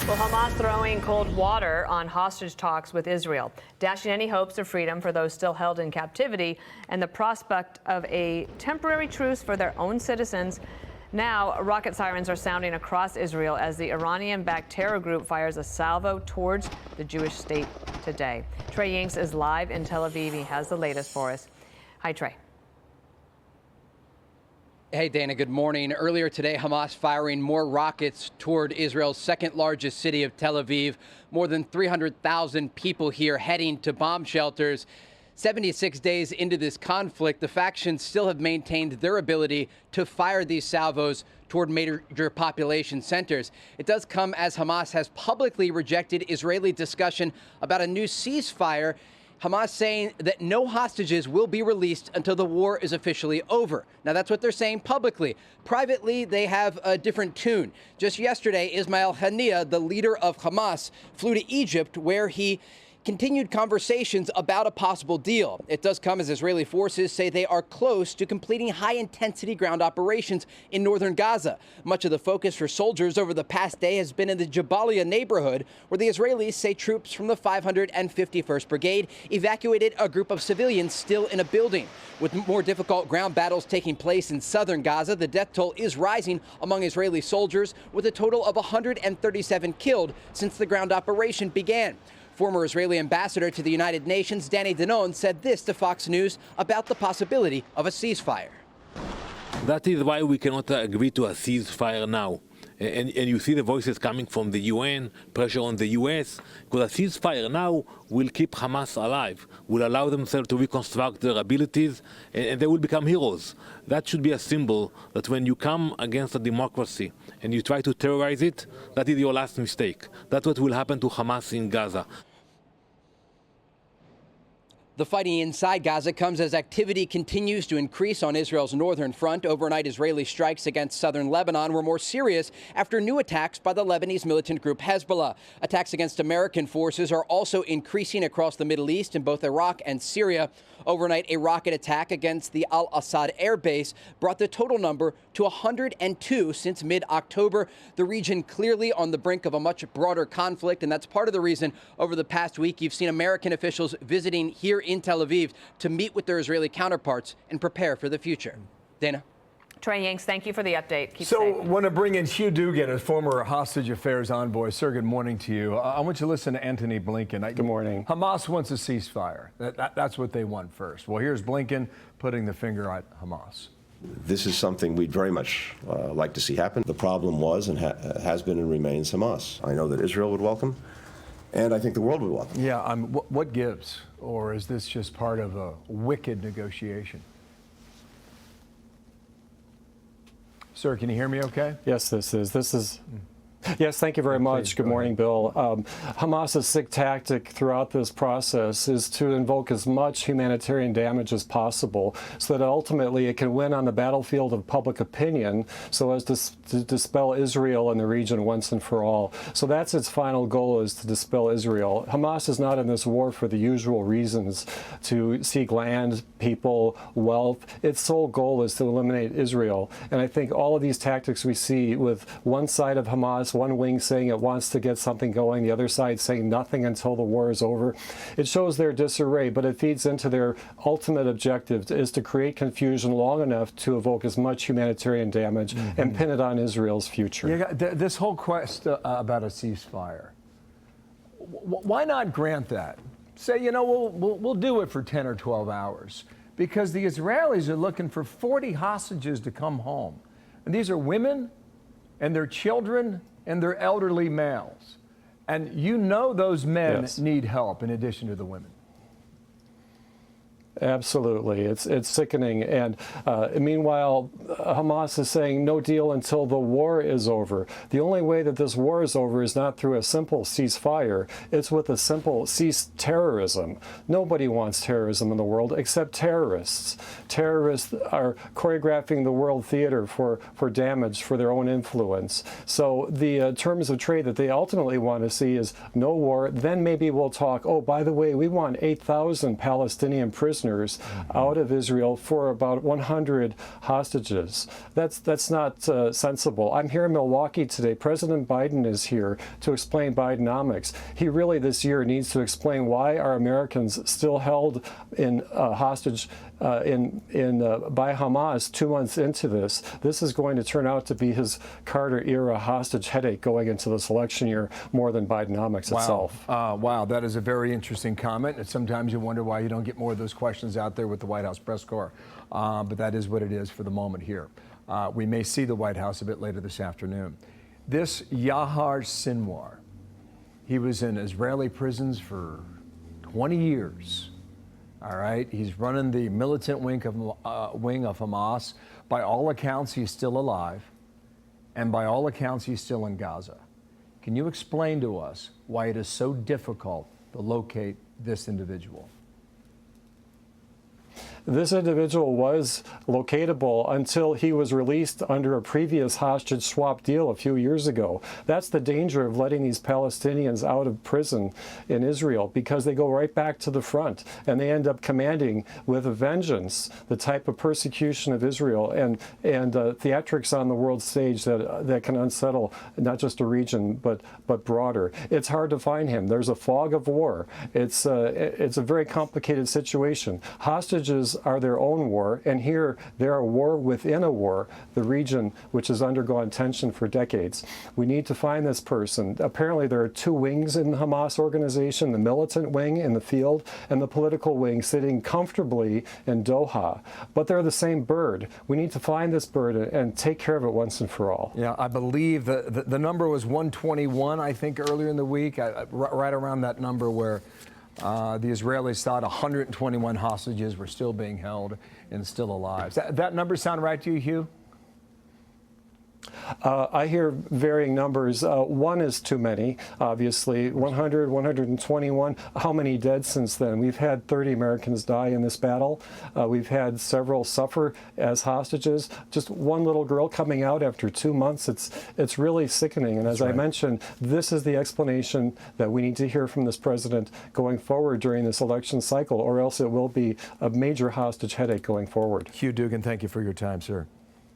Well, Hamas throwing cold water on hostage talks with Israel, dashing any hopes of freedom for those still held in captivity and the prospect of a temporary truce for their own citizens. Now, rocket sirens are sounding across Israel as the Iranian-backed terror group fires a salvo towards the Jewish state today. Trey Yingst is live in Tel Aviv. He has the latest for us. Hi, Trey. Hey, Dana, good morning. Earlier today, Hamas firing more rockets toward Israel's second largest city of Tel Aviv. More than 300,000 people here heading to bomb shelters. 76 days into this conflict, the factions still have maintained their ability to fire these salvos toward major population centers. It does come as Hamas has publicly rejected Israeli discussion about a new ceasefire. Hamas saying that no hostages will be released until the war is officially over. Now, that's what they're saying publicly. Privately, they have a different tune. Just yesterday, Ismail Haniyeh, the leader of Hamas, flew to Egypt, where he continued conversations about a possible deal. It does come as Israeli forces say they are close to completing high-intensity ground operations in northern Gaza. Much of the focus for soldiers over the past day has been in the Jabalia neighborhood, where the Israelis say troops from the 551st Brigade evacuated a group of civilians still in a building. With more difficult ground battles taking place in southern Gaza, the death toll is rising among Israeli soldiers, with a total of 137 killed since the ground operation began. Former Israeli ambassador to the United Nations, Danny Danon, said this to Fox News about the possibility of a ceasefire. That is why we cannot agree to a ceasefire now. And you see the voices coming from the UN, pressure on the US, because a ceasefire now will keep Hamas alive, will allow themselves to reconstruct their abilities, and they will become heroes. That should be a symbol that when you come against a democracy and you try to terrorize it, that is your last mistake. That's what will happen to Hamas in Gaza. The fighting inside Gaza comes as activity continues to increase on Israel's northern front. Overnight Israeli strikes against southern Lebanon were more serious after new attacks by the Lebanese militant group Hezbollah. Attacks against American forces are also increasing across the Middle East in both Iraq and Syria. Overnight, a rocket attack against the Al-Assad air base brought the total number to 102 since mid-October. The region clearly on the brink of a much broader conflict, and that's part of the reason over the past week you've seen American officials visiting here in Tel Aviv to meet with their Israeli counterparts and prepare for the future. Dana? Trey Yingst, thank you for the update. Keep so, safe. Want to bring in Hugh Dugan, a former hostage affairs envoy. Sir, good morning to you. I want you to listen to Antony Blinken. Good morning. Hamas wants a ceasefire. That's what they want first. Well, here's Blinken putting the finger at Hamas. This is something we'd very much like to see happen. The problem was and has been and remains Hamas. I know that Israel would welcome, and I think the world would welcome. Yeah, what gives? Or is this just part of a wicked negotiation? Sir, can you hear me okay? Yes, this is. Yes, thank you very much. Good morning, Bill. Hamas's sick tactic throughout this process is to invoke as much humanitarian damage as possible so that ultimately it can win on the battlefield of public opinion so as to dispel Israel in the region once and for all. So that's its final goal, is to dispel Israel. Hamas is not in this war for the usual reasons, to seek land, people, wealth. Its sole goal is to eliminate Israel. And I think all of these tactics we see with one side of Hamas, one wing saying it wants to get something going, the other side saying nothing until the war is over. It shows their disarray, but it feeds into their ultimate objective, is to create confusion long enough to evoke as much humanitarian damage and pin it on Israel's future. Yeah, this whole quest about a ceasefire, why not grant that? Say, you know, we'll do it for 10 or 12 hours, because the Israelis are looking for 40 hostages to come home. And these are women and their children and their elderly males. And you know those men need help in addition to the women. Absolutely. It's sickening. And meanwhile, Hamas is saying no deal until the war is over. The only way that this war is over is not through a simple ceasefire. It's with a simple cease terrorism. Nobody wants terrorism in the world except terrorists. Terrorists are choreographing the world theater for damage, for their own influence. So the terms of trade that they ultimately want to see is no war. Then maybe we'll talk, oh, by the way, we want 8,000 Palestinian prisoners prisoners out of Israel for about 100 hostages. That's not sensible. I'm here in Milwaukee today. President Biden is here to explain Bidenomics. He really this year needs to explain why are Americans still held in hostage by Hamas 2 months into this. This is going to turn out to be his Carter-era hostage headache going into this election year more than Bidenomics itself. Wow, that is a very interesting comment. And sometimes you wonder why you don't get more of those questions out there with the White House press corps. But that is what it is for the moment here. We may see the White House a bit later this afternoon. This Yahya Sinwar, he was in Israeli prisons for 20 years. All right, he's running the militant wing of Hamas. By all accounts, he's still alive, and by all accounts, he's still in Gaza. Can you explain to us why it is so difficult to locate this individual? This individual was locatable until he was released under a previous hostage swap deal a few years ago. That's the danger of letting these Palestinians out of prison in Israel, because they go right back to the front and they end up commanding with a vengeance the type of persecution of Israel and theatrics on the world stage that can unsettle not just a region but broader. It's hard to find him. There's a fog of war. It's a very complicated situation. Hostages are their own war, and here they're a war within a war, the region which has undergone tension for decades. We need to find this person. Apparently there are two wings in the Hamas organization, the militant wing in the field and the political wing sitting comfortably in Doha. But they're the same bird. We need to find this bird and take care of it once and for all. Yeah, I believe the number was 121, I think, earlier in the week, right around that number where the Israelis thought 121 hostages were still being held and still alive. That number sound right to you, Hugh? I hear varying numbers. One is too many, obviously. 100, 121. How many dead since then? We've had 30 Americans die in this battle. We've had several suffer as hostages. Just one little girl coming out after 2 months. It's really sickening. And as I mentioned, this is the explanation that we need to hear from this president going forward during this election cycle, or else it will be a major hostage headache going forward. Hugh Dugan, thank you for your time, sir.